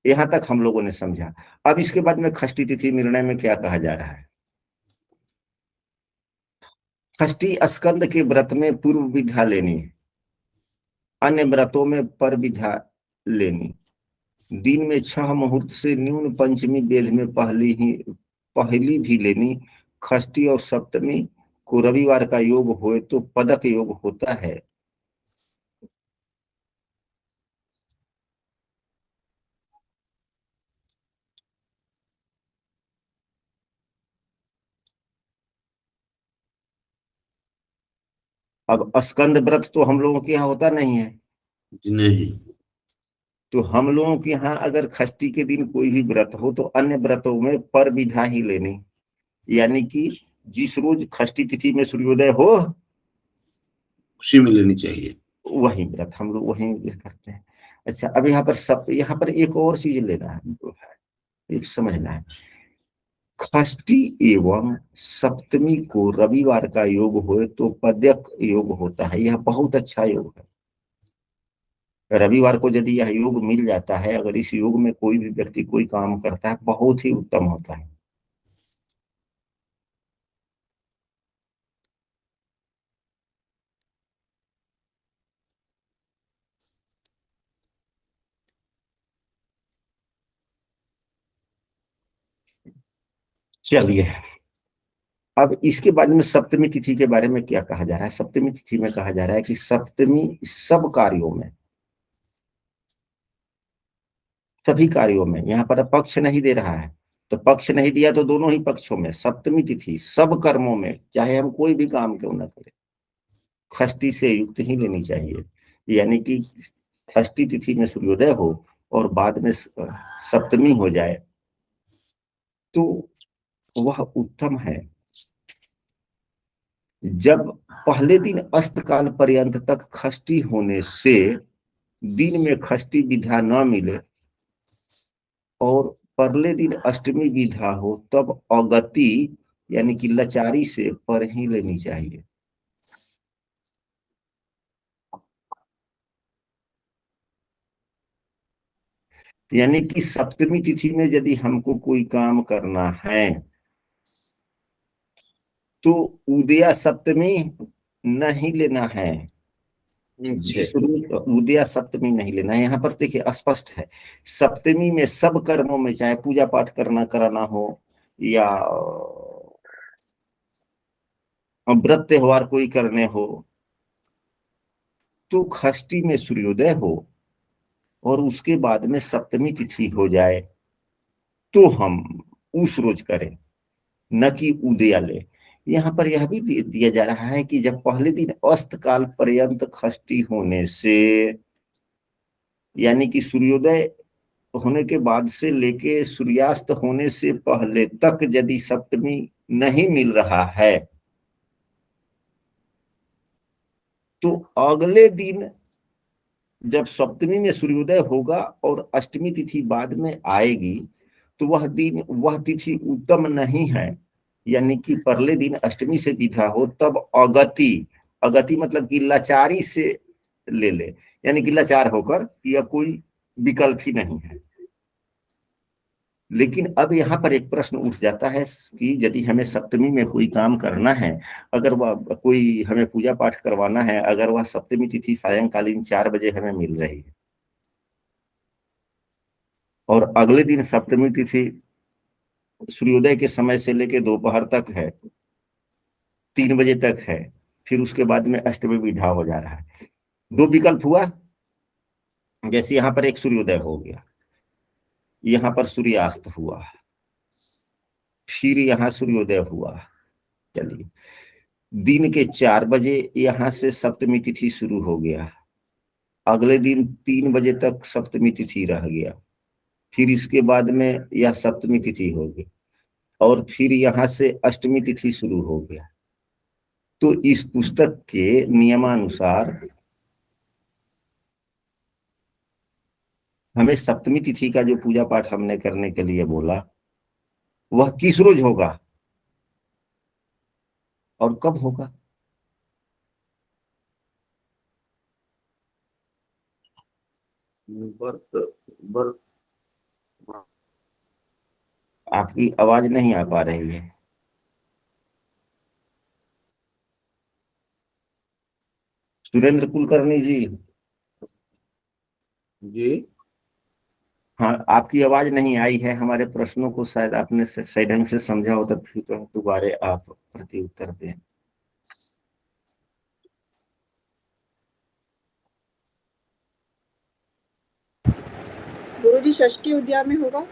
यहां तक हम लोगों ने समझा। अब इसके बाद में षष्ठी तिथि निर्णय में क्या कहा जा रहा है। षष्ठी स्कंद के व्रत में पूर्व विधा लेनी, अन्य व्रतों में पर विधा लेनी, दिन में 6 मुहूर्त से न्यून पंचमी बेल में पहली भी लेनी, षष्ठी और सप्तमी को रविवार का योग होए तो पदक योग होता है। अब स्कंद व्रत तो हम लोगों के यहाँ होता नहीं है, नहीं। तो हम लोगों के यहाँ अगर षष्ठी के दिन कोई भी व्रत हो तो अन्य व्रतों में पर विधा ही लेनी, यानी कि जिस रोज षष्ठी तिथि में सूर्योदय हो उसी में लेनी चाहिए। वही व्रत हम लोग वही करते हैं। अच्छा, अब यहाँ पर एक और चीज लेना है, एक समझना है। षष्ठी एवं सप्तमी को रविवार का योग हो तो पद्यक योग होता है, यह बहुत अच्छा योग है। रविवार को यदि यह योग मिल जाता है, अगर इस योग में कोई भी व्यक्ति कोई काम करता है, बहुत ही उत्तम होता है। चलिए, अब इसके बाद में सप्तमी तिथि के बारे में क्या कहा जा रहा है। सप्तमी तिथि में कहा जा रहा है कि सप्तमी सब कार्यों में, सभी कार्यों में, यहाँ पर पक्ष नहीं दे रहा है, तो पक्ष नहीं दिया तो दोनों ही पक्षों में सप्तमी तिथि सब कर्मों में, चाहे हम कोई भी काम क्यों ना करें, षष्ठी से युक्त ही लेनी चाहिए। यानी कि षष्ठी तिथि में सूर्योदय हो और बाद में सप्तमी हो जाए तो वह उत्तम है। जब पहले अस्त अस्तकाल पर्यंत तक षष्ठी होने से दिन में षष्ठी विधा न मिले और परले दिन अष्टमी विधा हो तब अगति यानी कि लाचारी से पर ही लेनी चाहिए। यानी कि सप्तमी तिथि में यदि हमको कोई काम करना है तो उदया सप्तमी नहीं लेना है। अच्छा। जिस रोज उदया सप्तमी नहीं लेना है, यहाँ पर देखिए स्पष्ट है। सप्तमी में सब कर्मों में, चाहे पूजा पाठ करना कराना हो या व्रत त्योहार कोई करने हो, तो षष्ठी में सूर्योदय हो और उसके बाद में सप्तमी तिथि हो जाए तो हम उस रोज करें, न कि उदयाले। यहाँ पर यह भी दिया जा रहा है कि जब पहले दिन अस्त काल पर्यंत षष्ठी होने से, यानी कि सूर्योदय होने के बाद से लेके सूर्यास्त होने से पहले तक यदि सप्तमी नहीं मिल रहा है तो अगले दिन जब सप्तमी में सूर्योदय होगा और अष्टमी तिथि बाद में आएगी तो वह तिथि उत्तम नहीं है। यानी कि पहले दिन अष्टमी से विधा हो तब अगति, अगति मतलब कि लाचारी से ले, यानी कि लाचार होकर, यह कोई विकल्प ही नहीं है। लेकिन अब यहाँ पर एक प्रश्न उठ जाता है कि यदि हमें सप्तमी में कोई काम करना है, अगर वह कोई हमें पूजा पाठ करवाना है, अगर वह सप्तमी तिथि सायंकालीन 4 बजे हमें मिल रही है और अगले दिन सप्तमी तिथि सूर्योदय के समय से लेकर दोपहर तक है, 3 बजे तक है, फिर उसके बाद में अष्टमी विधा हो जा रहा है, दो विकल्प हुआ। जैसे यहाँ पर एक सूर्योदय हो गया, यहाँ पर सूर्यास्त हुआ, फिर यहाँ सूर्योदय हुआ। चलिए, दिन के 4 बजे यहाँ से सप्तमी तिथि शुरू हो गया, अगले दिन 3 बजे तक सप्तमी तिथि रह गया, फिर इसके बाद में यह सप्तमी तिथि हो गई और फिर यहाँ से अष्टमी तिथि शुरू हो गया। तो इस पुस्तक के नियमानुसार हमें सप्तमी तिथि का जो पूजा पाठ हमने करने के लिए बोला वह किस रोज होगा और कब होगा। व्रत व्रत आपकी आवाज नहीं आ पा रही है। सुरेंद्र कुलकर्णी जी। जी। हाँ, आपकी आवाज नहीं आई है। हमारे प्रश्नों को शायद आपने सही ढंग से समझा हो तो फिर तो दोबारा आप प्रति उत्तर दें। गुरुजी षष्ठी उद्यान में होगा।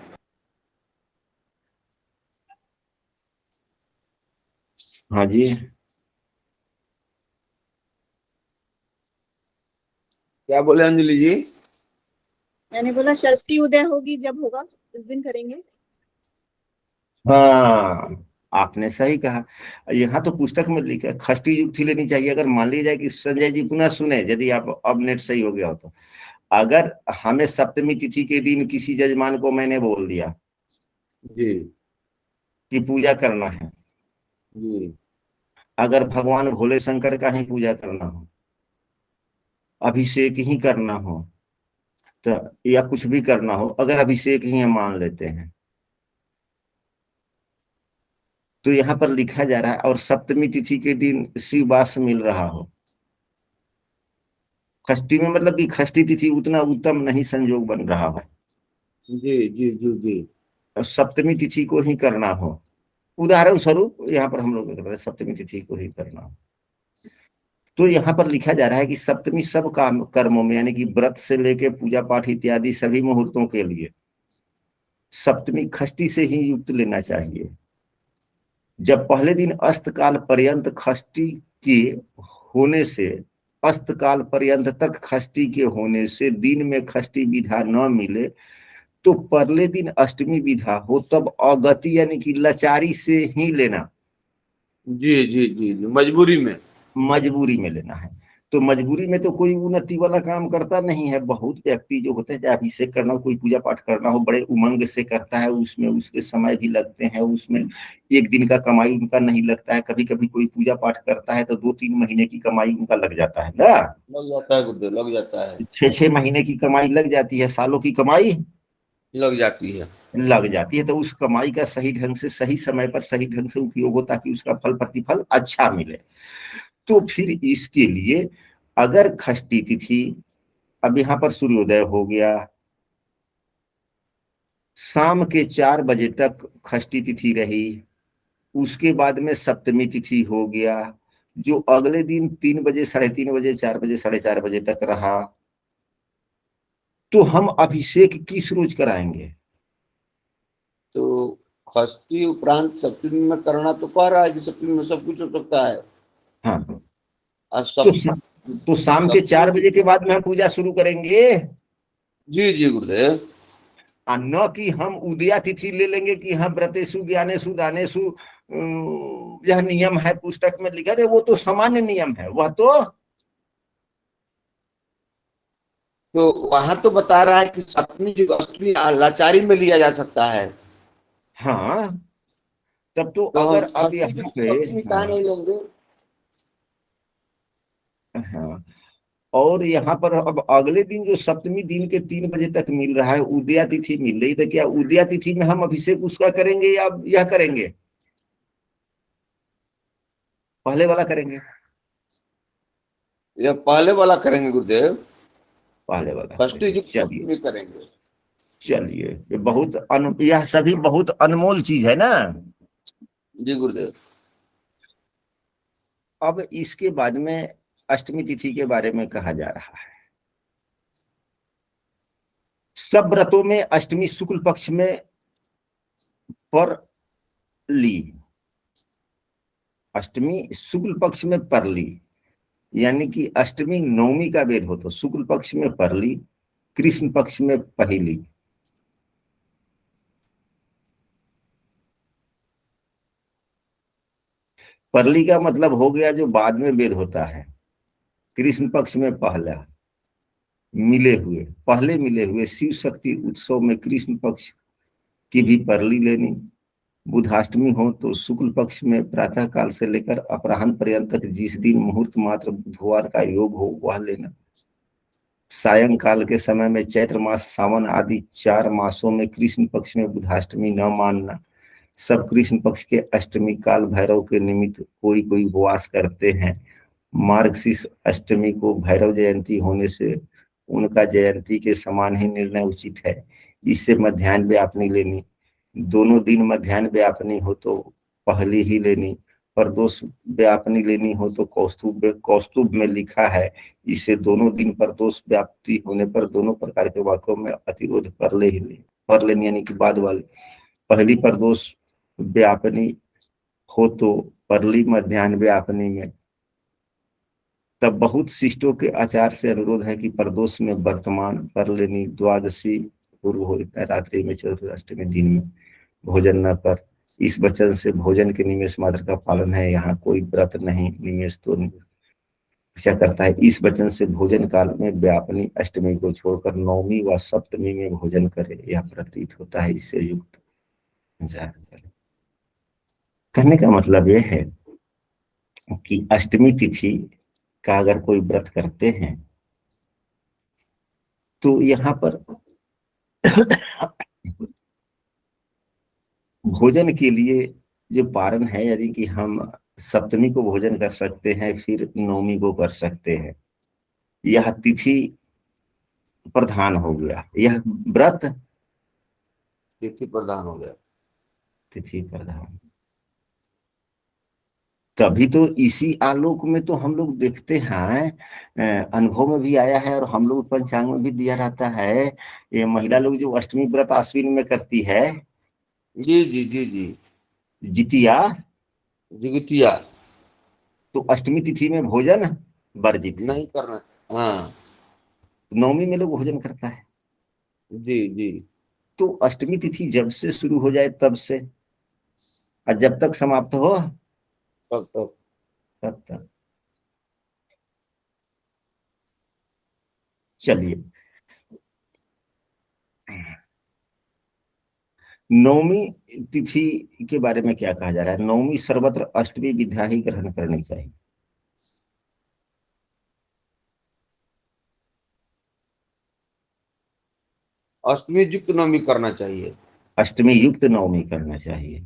हाँ जी। क्या बोले अंजलि जी? मैंने बोला षष्ठी उदय होगी जब होगा उस दिन करेंगे। हाँ, आपने सही कहा। यहाँ तो पुस्तक में लिखा है षष्ठी युक्ति लेनी चाहिए। अगर मान ली जाए कि संजय जी पुनः सुने, यदि आप अब नेट सही हो गया हो तो, अगर हमें सप्तमी तिथि के दिन किसी जजमान को मैंने बोल दिया जी कि पूजा करना है, जी अगर भगवान भोले शंकर का ही पूजा करना हो, अभिषेक ही करना हो, तो या कुछ भी करना हो, अगर अभिषेक ही हम मान लेते हैं तो यहाँ पर लिखा जा रहा है और सप्तमी तिथि के दिन शिववास मिल रहा हो। षष्ठी में मतलब कि षष्ठी तिथि उतना उत्तम नहीं संयोग बन रहा हो जी जी जी जी। और सप्तमी तिथि को ही करना हो। उदाहरण स्वरूप यहाँ पर हम लोग कहते हैं सप्तमी तिथि को ही करना हो, तो यहाँ पर लिखा जा रहा है कि सप्तमी सब काम कर्मों में, यानी कि व्रत से लेके पूजा पाठ इत्यादि सभी मुहूर्तों के लिए सप्तमी षष्ठी से ही युक्त लेना चाहिए। जब पहले दिन अस्त काल पर्यंत षष्ठी के होने से, अस्त काल पर्यंत तक षष्ठी के होने से दिन में षष्ठी विधा न मिले तो परले दिन अष्टमी विधा हो, तब अगति यानी कि लाचारी से ही लेना, जी जी जी जी, मजबूरी में। मजबूरी में लेना है। तो मजबूरी में तो कोई उन्नति वाला काम करता नहीं है। बहुत व्यक्ति जो होते हैं, चाहे अभिषेक करना हो, कोई पूजा पाठ करना हो, बड़े उमंग से करता है, उसमें उसके समय भी लगते हैं, उसमें एक दिन का कमाई उनका नहीं लगता है। कभी कभी कोई पूजा पाठ करता है तो 2-3 महीने की कमाई उनका लग जाता है ना, लग जाता है गुरुदेव, लग जाता है। 6-6 महीने की कमाई लग जाती है, सालों की कमाई लग जाती है। लग जाती है। तो उस कमाई का सही ढंग से, सही समय पर, सही ढंग से उपयोग हो ताकि उसका फल प्रतिफल अच्छा मिले। तो फिर इसके लिए अगर षष्ठी तिथि, अब यहाँ पर सूर्योदय हो गया, शाम के 4 बजे तक षष्ठी तिथि रही, उसके बाद में सप्तमी तिथि हो गया, जो अगले दिन 3 बजे, 3:30 बजे, 4 बजे, 4:30 बजे तक रहा, तो हम अभिषेक किस रोज कराएंगे? तो षष्ठी उपरांत सप्तमी में करना तो कह रहा है कि सप्तमी में सब कुछ हो सकता है। हाँ, और तो सब तो शाम के सप्तमी 4 बजे के बाद में हम पूजा शुरू करेंगे। जी जी गुरुदेव। न कि हम उदया तिथि ले लेंगे कि हाँ व्रतेषु ज्ञानेषु दानेषु, यह नियम है पुस्तक में लिखा है, वो तो सामान्य नियम है वह तो। तो वहां तो बता रहा है कि सप्तमी जो अष्टमी लाचारी में लिया जा सकता है। हाँ, तब तो तो हम अगर अब षष्ठी की यहाँ पे, सप्तमी कहा हाँ नहीं लेंगे? हाँ, और यहाँ पर अब अगले दिन जो सप्तमी दिन के 3 बजे तक मिल रहा है, उदया तिथि मिल रही, तो क्या उदया तिथि में हम अभिषेक उसका करेंगे या यह करेंगे, पहले वाला करेंगे? या पहले वाला करेंगे गुरुदेव। पहले वाला षष्ठी करेंगे। की चलिए, सप्तमी करेंगे। चलिए, ये बहुत यह सभी बहुत अनमोल चीज है ना। जी गुरुदेव। अब इसके बाद में अष्टमी तिथि के बारे में कहा जा रहा है। सब व्रतों में अष्टमी शुक्ल पक्ष में पर ली, अष्टमी शुक्ल पक्ष में परली, यानी कि अष्टमी नवमी का वेद हो तो शुक्ल पक्ष में परली, कृष्ण पक्ष में पहली। परली का मतलब हो गया जो बाद में वेद होता है, कृष्ण पक्ष में पहला, मिले हुए, पहले मिले हुए शिव शक्ति उत्सव में कृष्ण पक्ष की भी परली लेनी। बुधाष्टमी हो तो शुक्ल पक्ष में प्रातः काल से लेकर अपराह्न पर्यंत तक जिस दिन मुहूर्त मात्र बुधवार का योग हो वह लेना। सायंकाल के समय में चैत्र मास, सावन आदि 4 मासों में कृष्ण पक्ष में बुधाष्टमी न मानना। सब कृष्ण पक्ष के अष्टमी काल भैरव के निमित्त कोई कोई उपवास करते हैं। मार्गशीर्ष अष्टमी को भैरव जयंती होने से उनका जयंती के समान ही निर्णय उचित है। इससे मध्याह्न व्यापनी लेनी, दोनों दिन मध्याह्न व्यापनी हो तो पहली ही लेनी, प्रदोष व्यापनी लेनी हो तो कौस्तुभ में लिखा है। इसे दोनों दिन प्रदोष व्याप्ति होने पर दोनों प्रकार के वाक्यों में अतिरोध कर लेनी, यानी कि बाद वाले पहली प्रदोष व्यापनी हो तो परली मध्याह्न व्यापनी में। तब बहुत शिष्टों के आचार से अनुरोध है कि प्रदोष में वर्तमान कर लेनी, द्वादशी पूर्व हो रात्रि में, चतुर्थी दिन में भोजन न कर। इस वचन से भोजन के निमेष मात्र का पालन है, यहाँ कोई व्रत नहीं। निमेष तो ऐसा करता है। इस वचन से भोजन काल में व्यापनी अष्टमी को छोड़कर नवमी व सप्तमी में भोजन करे, यह प्रतीत होता है। इससे युक्त कहने का मतलब यह है कि अष्टमी तिथि का अगर कोई व्रत करते हैं तो यहाँ पर भोजन के लिए जो पारण है, यदि कि हम सप्तमी को भोजन कर सकते हैं, फिर नवमी को कर सकते हैं, यह तिथि प्रधान हो गया, यह व्रत तिथि प्रधान हो गया। तिथि प्रधान। तभी तो इसी आलोक में तो हम लोग देखते हैं, अनुभव में भी आया है और हम लोग पंचांग में भी दिया रहता है, ये महिला लोग जो अष्टमी व्रत आश्विन में करती है, जी जी जी जी, जितिया, जिगितिया तो अष्टमी तिथि में भोजन वर्जित है। नहीं करना। हाँ नवमी में लोग भोजन करता है। जी जी, तो अष्टमी तिथि जब से शुरू हो जाए तब से, और जब तक समाप्त हो तब तब तब तक। चलिए, नवमी तिथि के बारे में क्या कहा जा रहा है। नवमी सर्वत्र अष्टमी विद्या ही ग्रहण करनी चाहिए। अष्टमी युक्त नवमी करना चाहिए। अष्टमी युक्त नवमी करना चाहिए,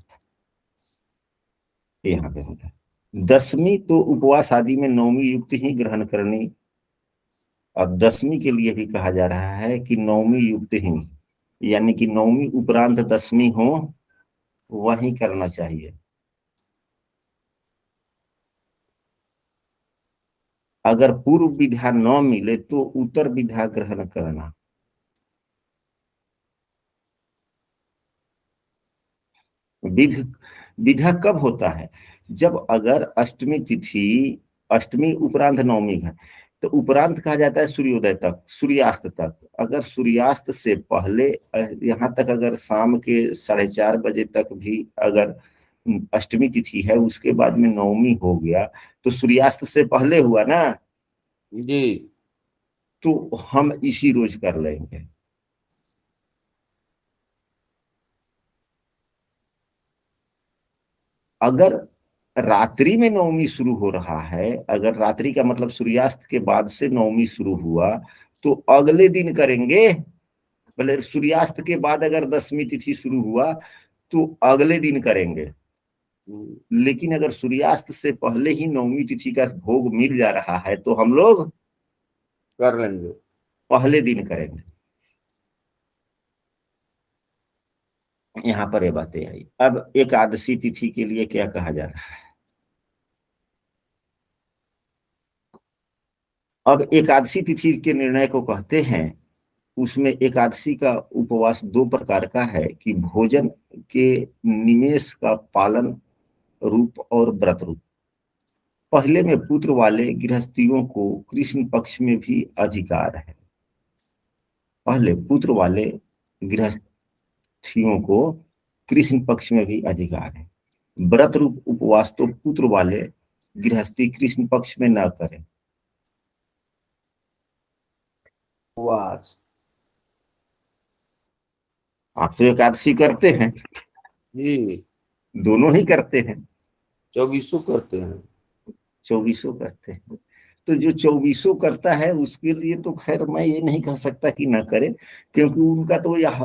यहाँ पे होता है। दसवीं तो उपवास आदि में नवमी युक्त ही ग्रहण करनी। और दसवीं के लिए भी कहा जा रहा है कि नवमी युक्त ही, यानी कि नवमी उपरांत दसवीं हो वही करना चाहिए। अगर पूर्व विधा न मिले तो उत्तर विधा ग्रहण करना। विध विधा कब होता है, जब अगर अष्टमी तिथि, अष्टमी उपरांत नवमी है, तो उपरांत कहा जाता है सूर्योदय तक, सूर्यास्त तक। अगर सूर्यास्त से पहले, यहाँ तक अगर शाम के 4:30 बजे तक भी अगर अष्टमी तिथि है, उसके बाद में नवमी हो गया, तो सूर्यास्त से पहले हुआ ना, जी तो हम इसी रोज कर लेंगे। अगर रात्रि में नवमी शुरू हो रहा है, अगर रात्रि का मतलब सूर्यास्त के बाद से नवमी शुरू हुआ, तो अगले दिन करेंगे। भले सूर्यास्त के बाद अगर दसवीं तिथि शुरू हुआ तो अगले दिन करेंगे, लेकिन अगर सूर्यास्त से पहले ही नवमी तिथि का भोग मिल जा रहा है तो हम लोग कर लेंगे। पहले दिन करेंगे। यहाँ पर ये बातें आई। अब एकादशी तिथि के लिए क्या कहा जा रहा है। अब एकादशी तिथि के निर्णय को कहते हैं, उसमें एकादशी का उपवास 2 प्रकार का है कि भोजन के निमेष का पालन रूप और व्रत रूप। पहले में पुत्र वाले गृहस्थियों को कृष्ण पक्ष में भी अधिकार है। पहले पुत्र वाले गृहस्थियों को कृष्ण पक्ष में भी अधिकार है। व्रत रूप उपवास तो पुत्र वाले गृहस्थी कृष्ण पक्ष में न करें। उपवास आप तो एकादशी करते हैं, जी, दोनों ही करते हैं, 24 करते हैं। 24 करते हैं। तो जो 24 करता है उसके लिए तो खैर मैं ये नहीं कह सकता कि ना करे, क्योंकि उनका तो यह